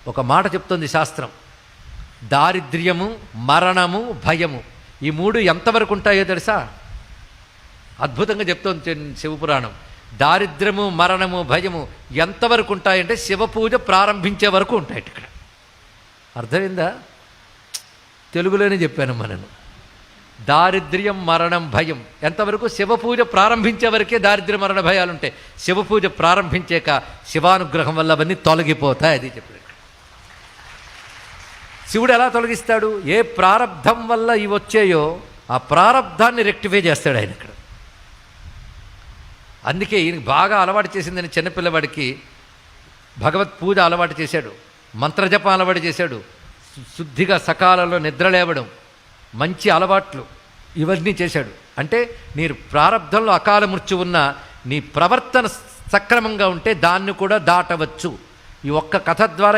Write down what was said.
ఒక మాట చెప్తుంది శాస్త్రం, దారిద్ర్యము, మరణము, భయము, ఈ మూడు ఎంతవరకు ఉంటాయో తెలుసా? అద్భుతంగా చెప్తోంది శివపురాణం. దారిద్ర్యము, మరణము, భయము ఎంతవరకు ఉంటాయంటే శివపూజ ప్రారంభించే వరకు ఉంటాయి. ఇక్కడ అర్థమైందా? తెలుగులోనే చెప్పానమ్మా నేను. దారిద్ర్యం, మరణం, భయం ఎంతవరకు? శివపూజ ప్రారంభించే వరకే దారిద్ర్య మరణ భయాలు ఉంటాయి. శివపూజ ప్రారంభించాక శివానుగ్రహం వల్ల అవన్నీ తొలగిపోతాయి. అది చెప్పాడు. శివుడు ఎలా తొలగిస్తాడు? ఏ ప్రారబ్ధం వల్ల ఇవి వచ్చాయో ఆ ప్రారబ్ధాన్ని రెక్టిఫై చేస్తాడు ఆయన ఇక్కడ. అందుకే ఈయన బాగా అలవాటు చేసిందని చిన్నపిల్లవాడికి భగవత్ పూజ అలవాటు చేశాడు, మంత్రజపం అలవాటు చేశాడు, శుద్ధిగా సకాలంలో నిద్ర లేవడం, మంచి అలవాట్లు ఇవన్నీ చేశాడు. అంటే నీ ప్రారబ్ధంలో అకాల మృత్యు ఉన్న నీ ప్రవర్తన సక్రమంగా ఉంటే దాన్ని కూడా దాటవచ్చు. ఈ ఒక్క కథ ద్వారా